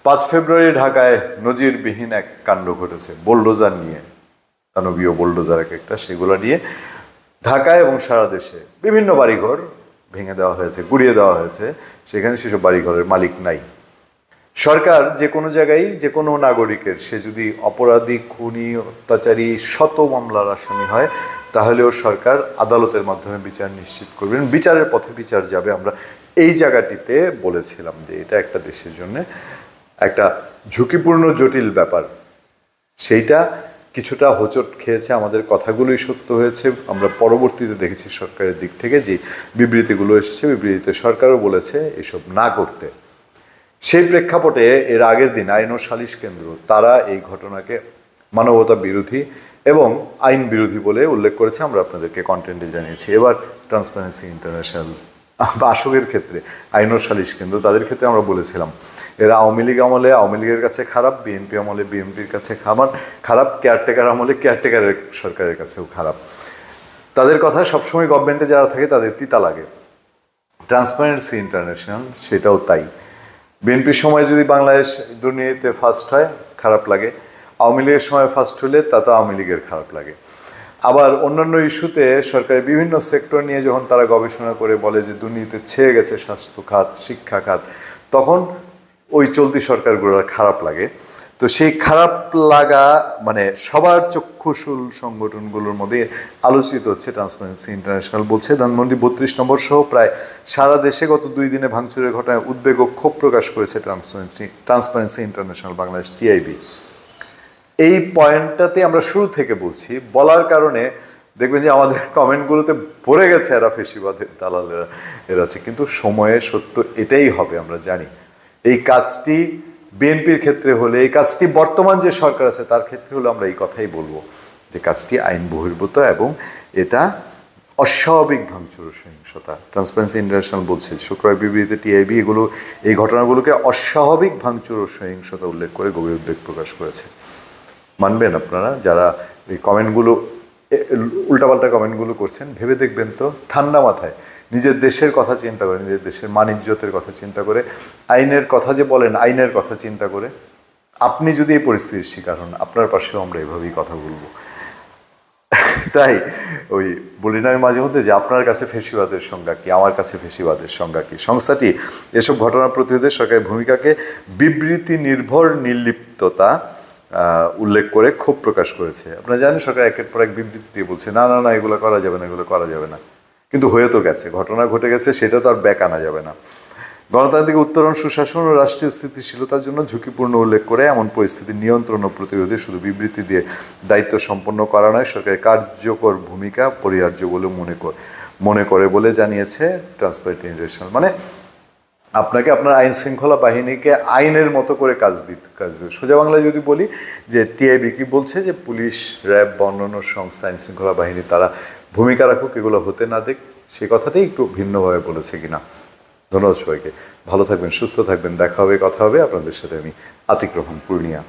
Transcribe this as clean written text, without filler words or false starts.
5 ফেব্রুয়ারি ঢাকায় নজিরবিহীন এক কাণ্ড ঘটেছে, বোলডোজার নিয়ে, দানবীয় বোলডোজার একটা, সেগুলো নিয়ে ঢাকায় এবং সারা দেশে বিভিন্ন বাড়িঘর ভেঙে দেওয়া হয়েছে, গুড়িয়ে দেওয়া হয়েছে। সেখানে সেসব বাড়িঘরের মালিক নাই। সরকার যে কোনো জায়গায় যে কোনো নাগরিকের, সে যদি অপরাধী, খুনি, অত্যাচারী, শত মামলার আসামি হয়, তাহলেও সরকার আদালতের মাধ্যমে বিচার নিশ্চিত করবেন, বিচারের পথে বিচার যাবে। আমরা এই জায়গাটিতে বলেছিলাম যে এটা একটা দেশের জন্য একটা ঝুঁকিপূর্ণ জটিল ব্যাপার। সেইটা কিছুটা হোঁচট খেয়েছে, আমাদের কথাগুলোই সত্য হয়েছে। আমরা পরবর্তীতে দেখেছি সরকারের দিক থেকে যে বিবৃতিগুলো এসেছে, বিবৃতিতে সরকারও বলেছে এসব না করতে। সেই প্রেক্ষাপটে এর আগের দিন আইন ও সালিশ কেন্দ্র তারা এই ঘটনাকে মানবতা বিরোধী এবং আইন বিরোধী বলে উল্লেখ করেছে। আমরা আপনাদেরকে কন্টেন্টে জানিয়েছি। এবার ট্রান্সপারেন্সি ইন্টারন্যাশনাল আশোকের ক্ষেত্রে আইন ও সালিশ কেন্দ্র, তাদের ক্ষেত্রে আমরা বলেছিলাম এরা আওয়ামী লীগ আমলে আওয়ামী লীগের কাছে খারাপ, বিএনপি আমলে বিএনপির কাছে খারাপ, কেয়ারটেকার আমলে কেয়ারটেকারের সরকারের কাছেও খারাপ। তাদের কথা সবসময় গভর্নমেন্টে যারা থাকে তাদের তিতা লাগে। ট্রান্সপারেন্সি ইন্টারন্যাশনাল সেটাও তাই। বিএনপির সময় যদি বাংলাদেশ দুর্নীতিতে ফার্স্ট হয়, খারাপ লাগে। আওয়ামী লীগের সময় ফার্স্ট হলে তাতে আওয়ামী লীগের খারাপ লাগে। আবার অন্যান্য ইস্যুতে সরকারের বিভিন্ন সেক্টর নিয়ে যখন তারা গবেষণা করে বলে যে দুর্নীতিতে ছেয়ে গেছে স্বাস্থ্য খাত, শিক্ষা খাত, তখন ওই চলতি সরকারগুলোর খারাপ লাগে। তো সেই খারাপ লাগা মানে সবার চক্ষুশূল সংগঠনগুলোর মধ্যে আলোচিত হচ্ছে ট্রান্সপারেন্সি ইন্টারন্যাশনাল। বলছে ধানমন্ডি 32 নম্বর সহ প্রায় সারা দেশে গত 2 দিনে ভাঙচুরের ঘটনায় উদ্বেগ ও ক্ষোভ প্রকাশ করেছে ট্রান্সপারেন্সি ইন্টারন্যাশনাল বাংলাদেশ, টিআইবি। এই পয়েন্টটাতে আমরা শুরু থেকে বলছি, বলার কারণে দেখবেন যে আমাদের কমেন্টগুলোতে ভরে গেছে এরা ফেসিবাদের দালালেরা এরা আছে। কিন্তু সময়ে সত্য এটাই হবে, আমরা জানি। এই কাজটি বিএনপির ক্ষেত্রে হলে, এই কাজটি বর্তমান যে সরকার আছে তার ক্ষেত্রে হলে আমরা এই কথাই বলবো যে কাজটি আইন বহির্ভূত এবং এটা অস্বাভাবিক ভাঙচুর সহিংসতা। ট্রান্সপারেন্সি ইন্টারন্যাশনাল বলছে শুক্রবার বিবৃতিতে টিআইবি এই ঘটনাগুলোকে অস্বাভাবিক ভাঙচুর ও সহিংসতা উল্লেখ করে গভীর উদ্বেগ প্রকাশ করেছে। মানবেন আপনারা যারা এই কমেন্টগুলো, উল্টাপাল্টা কমেন্টগুলো করছেন, ভেবে দেখবেন তো ঠান্ডা মাথায়, নিজের দেশের কথা চিন্তা করে, নিজের দেশের মান-ইজ্জতের কথা চিন্তা করে, আইনের কথা যে বলেন, আইনের কথা চিন্তা করে, আপনি যদি এই পরিস্থিতির শিকার হন, আপনার পাশেও আমরা এভাবেই কথা বলবো। তাই ওই বলি না মাঝে মধ্যে যে আপনার কাছে ফেসিবাদের সংজ্ঞা কি, আমার কাছে ফেসিবাদের সংজ্ঞা কি। সংস্থাটি এসব ঘটনা প্রতিরোধে সরকারের ভূমিকাকে বিবৃতি নির্ভর নির্লিপ্ততা উল্লেখ করে ক্ষোভ প্রকাশ করেছে। আপনারা জানেন সরকার একের পর এক বিবৃতি দিয়ে বলছে না না না এগুলো করা যাবে না, এগুলো করা যাবে না। কিন্তু হয়ে তো গেছে, ঘটনা ঘটে গেছে, সেটা তো আর ব্যাক আনা যাবে না। গণতান্ত্রিক উত্তরণ, সুশাসন ও রাষ্ট্রীয় স্থিতিশীলতার জন্য ঝুঁকিপূর্ণ উল্লেখ করে এমন পরিস্থিতি নিয়ন্ত্রণ ও প্রতিরোধে শুধু বিবৃতি দিয়ে দায়িত্ব সম্পন্ন করা নয়, সরকারের কার্যকর ভূমিকা পরিহার্য বলে মনে করে বলে জানিয়েছে ট্রান্সপারেন্সি ইন্টারন্যাশনাল। মানে আপনাকে আপনার আইন শৃঙ্খলা বাহিনীকে আইনের মতো করে কাজ দিতে। সোজা বাংলায় যদি বলি যে টিআইবি কি বলছে যে পুলিশ, র্যাব বা অন্যান্য সংস্থা, আইন শৃঙ্খলা বাহিনী তারা ভূমিকা রাখুক, এগুলো হতে না দেখ, সেই কথাটাই একটু ভিন্নভাবে বলেছে কিনা। ধন্যবাদ সবাইকে, ভালো থাকবেন, সুস্থ থাকবেন, দেখা হবে, কথা হবে। আপনাদের সাথে আমি আতিক রহমান, পূর্ণিয়া।